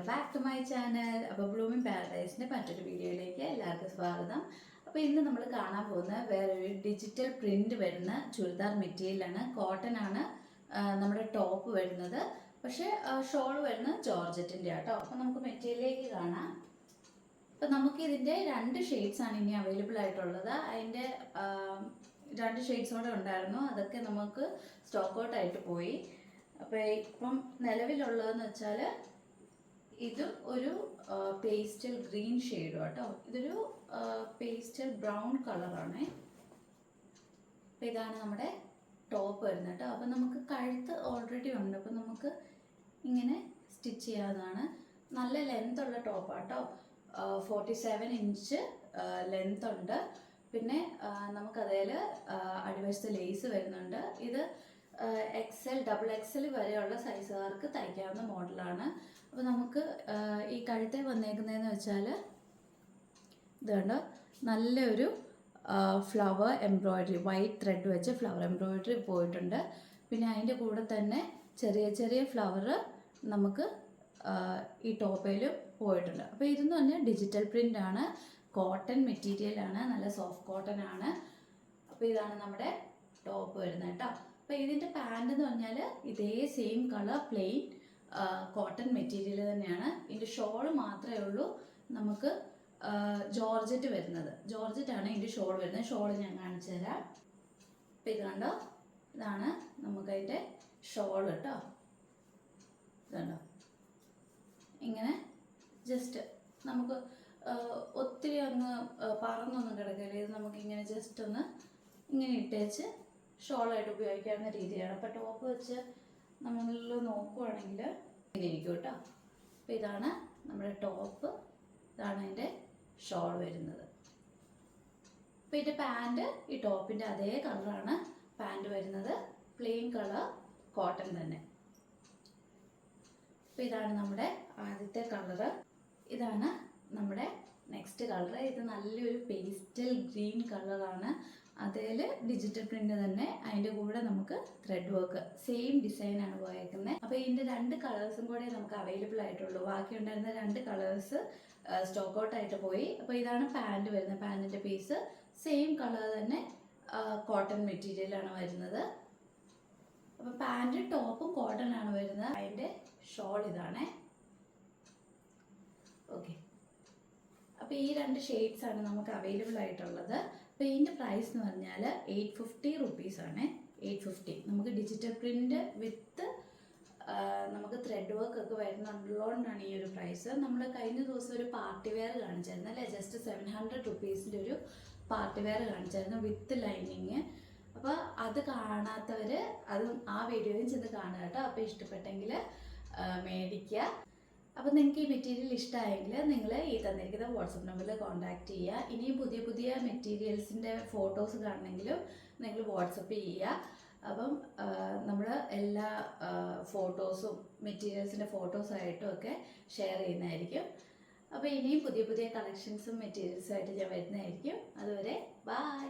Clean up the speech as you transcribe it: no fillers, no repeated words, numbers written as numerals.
Welcome back to my channel. അപ്പോൾ blooming പാരഡൈസിൻ്റെ മറ്റൊരു വീഡിയോയിലേക്ക് എല്ലാവർക്കും സ്വാഗതം. അപ്പോൾ ഇന്ന് നമ്മൾ കാണാൻ പോകുന്ന വേറൊരു ഡിജിറ്റൽ പ്രിൻ്റ് വരുന്ന ചുരിദാർ മെറ്റീരിയലാണ്. കോട്ടൺ ആണ് നമ്മുടെ ടോപ്പ് വരുന്നത്. പക്ഷേ ഷോൾ വരുന്നത് ജോർജറ്റിൻ്റെ ആട്ടോ. അപ്പോൾ നമുക്ക് മെറ്റീരിയലിലേക്ക് കാണാം. അപ്പോൾ നമുക്ക് ഇതിൻ്റെ 2 ഷെയ്ഡ്സാണ് ഇനി അവൈലബിൾ ആയിട്ടുള്ളത്. അതിൻ്റെ 2 ഷെയ്ഡ്സ് കൂടെ ഉണ്ടായിരുന്നു. അതൊക്കെ നമുക്ക് സ്റ്റോക്ക് ഔട്ട് ആയിട്ട് പോയി. അപ്പോൾ ഇപ്പം നിലവിലുള്ളതെന്ന് വെച്ചാൽ ഇതും ഒരു പേസ്റ്റൽ ഗ്രീൻ ഷെയ്ഡും കേട്ടോ. ഇതൊരു പേസ്റ്റൽ ബ്രൗൺ കളറാണ്. അപ്പോൾ ഇതാണ് നമ്മുടെ ടോപ്പ് വരുന്നത് കേട്ടോ. അപ്പോൾ നമുക്ക് കഴുത്ത് ഓൾറെഡി ഉണ്ട്. അപ്പോൾ നമുക്ക് ഇങ്ങനെ സ്റ്റിച്ച് ചെയ്യാവുന്നതാണ്. നല്ല ലെങ്ത് ഉള്ള ടോപ്പാട്ടോ. 47 ഇഞ്ച് ലെങ്ത് ഉണ്ട്. പിന്നെ നമുക്കതിൽ അടിവശത്ത് ലേസ് വരുന്നുണ്ട്. ഇത് XL, XXL വരെയുള്ള സൈസുകാർക്ക് തയ്ക്കാവുന്ന മോഡലാണ്. അപ്പോൾ നമുക്ക് ഈ കഴുത്തെ വന്നേക്കുന്നതെന്ന് വെച്ചാൽ ഇതുകൊണ്ട് നല്ലൊരു ഫ്ലവർ എംബ്രോയ്ഡറി, വൈറ്റ് ത്രെഡ് വെച്ച് ഫ്ലവർ എംബ്രോയ്ഡറി പോയിട്ടുണ്ട്. പിന്നെ അതിൻ്റെ കൂടെ തന്നെ ചെറിയ ചെറിയ ഫ്ലവർ നമുക്ക് ഈ ടോപ്പയിലും പോയിട്ടുണ്ട്. അപ്പോൾ ഇതെന്ന് പറഞ്ഞാൽ ഡിജിറ്റൽ പ്രിൻ്റ് ആണ്, കോട്ടൺ മെറ്റീരിയലാണ്, നല്ല സോഫ്റ്റ് കോട്ടൺ ആണ്. അപ്പോൾ ഇതാണ് നമ്മുടെ ടോപ്പ് വരുന്നത് കേട്ടോ. അപ്പോൾ ഇതിൻ്റെ പാൻറ് എന്ന് പറഞ്ഞാൽ ഇതേ same colour plain cotton material തന്നെയാണ്. ഇതിൻ്റെ ഷോൾ മാത്രമേ ഉള്ളൂ നമുക്ക് ജോർജറ്റ് വരുന്നത്. ജോർജറ്റാണ് ഇതിൻ്റെ ഷോൾ വരുന്നത്. ഷോൾ ഞാൻ കാണിച്ചു തരാം. അപ്പോൾ ഇത് കണ്ടോ, ഇതാണ് നമുക്കതിൻ്റെ ഷോൾ കേട്ടോ. ഇതുണ്ടോ, ഇങ്ങനെ ജസ്റ്റ് നമുക്ക് ഒത്തിരി അങ്ങ് പറന്നൊന്നും കിടക്കില്ല. ഇത് നമുക്കിങ്ങനെ ജസ്റ്റ് ഒന്ന് ഇങ്ങനെ ഇട്ടേച്ച് ഷോളായിട്ട് ഉപയോഗിക്കാവുന്ന രീതിയാണ്. അപ്പോൾ ടോപ്പ് വെച്ച് നമ്മൾ നോക്കുവാണെങ്കിൽ ഇങ്ങനെ ഇരിക്കും കേട്ടോ. അപ്പോൾ ഇതാണ് നമ്മുടെ ടോപ്പ്, ഇതാണ് അതിൻ്റെ ഷോൾ വരുന്നത്. അപ്പോൾ ഇതിൻ്റെ പാൻറ് ഈ ടോപ്പിൻ്റെ അതേ കളറാണ് പാൻറ് വരുന്നത്, പ്ലെയിൻ കളർ കോട്ടൺ തന്നെ. അപ്പോൾ ഇതാണ് നമ്മുടെ ആദ്യത്തെ കളറ്. ഇതാണ് നമ്മുടെ നെക്സ്റ്റ് കളർ. ഇത് നല്ലൊരു പേസ്റ്റൽ ഗ്രീൻ കളറാണ്. അതിൽ ഡിജിറ്റൽ പ്രിൻ്റ് തന്നെ, അതിൻ്റെ കൂടെ നമുക്ക് ത്രെഡ് വർക്ക് സെയിം ഡിസൈനാണ് പോയേക്കുന്നത്. അപ്പോൾ ഇതിൻ്റെ 2 കളേഴ്സും കൂടെ നമുക്ക് അവൈലബിൾ ആയിട്ടുള്ളൂ. ബാക്കി ഉണ്ടായിരുന്ന 2 കളേഴ്സ് സ്റ്റോക്ക് ഔട്ട് ആയിട്ട് പോയി. അപ്പോൾ ഇതാണ് പാൻറ് വരുന്നത്. പാൻറ്റിൻ്റെ പീസ് സെയിം കളർ തന്നെ കോട്ടൺ മെറ്റീരിയലാണ് വരുന്നത്. അപ്പോൾ പാൻറ് ടോപ്പും കോട്ടൺ ആണ് വരുന്നത്. അതിൻ്റെ ഷോൾ ഇതാണ്. ഓക്കെ, അപ്പോൾ ഈ 2 ഷെയ്ഡ്സാണ് നമുക്ക് അവൈലബിൾ ആയിട്ടുള്ളത്. അപ്പോൾ ഇതിൻ്റെ പ്രൈസ് എന്ന് പറഞ്ഞാൽ 850 റുപ്പീസാണ്. 850 നമുക്ക് ഡിജിറ്റൽ പ്രിൻ്റ് വിത്ത് നമുക്ക് ത്രെഡ് വർക്ക് ഒക്കെ വരുന്നുള്ളതുകൊണ്ടാണ് ഈ ഒരു പ്രൈസ്. നമ്മൾ കഴിഞ്ഞ ദിവസം ഒരു പാർട്ടി വെയർ കാണിച്ചായിരുന്നു അല്ലേ, ജസ്റ്റ് 700 റുപ്പീസിൻ്റെ ഒരു പാർട്ടി വെയർ കാണിച്ചായിരുന്നു വിത്ത് ലൈനിങ്. അപ്പോൾ അത് കാണാത്തവർ അതും ആ വീഡിയോയും ചെന്ന് കാണുക കേട്ടോ. അപ്പോൾ ഇഷ്ടപ്പെട്ടെങ്കിൽ മേടിക്കുക. അപ്പോൾ നിങ്ങൾക്ക് ഈ മെറ്റീരിയൽ ഇഷ്ടമായെങ്കിൽ നിങ്ങൾ ഈ തന്നിരിക്കുന്ന വാട്സപ്പ് നമ്പറിൽ കോൺടാക്റ്റ് ചെയ്യുക. ഇനിയും പുതിയ പുതിയ മെറ്റീരിയൽസിൻ്റെ ഫോട്ടോസ് കാണണമെങ്കിലും നിങ്ങൾ വാട്സപ്പ് ചെയ്യുക. അപ്പം നമ്മൾ എല്ലാ ഫോട്ടോസും മെറ്റീരിയൽസിൻ്റെ ഫോട്ടോസായിട്ടും ഒക്കെ ഷെയർ ചെയ്യുന്നതായിരിക്കും. അപ്പോൾ ഇനിയും പുതിയ പുതിയ കളക്ഷൻസും മെറ്റീരിയൽസും ആയിട്ട് ഞാൻ വരുന്നതായിരിക്കും. അതുവരെ ബൈ.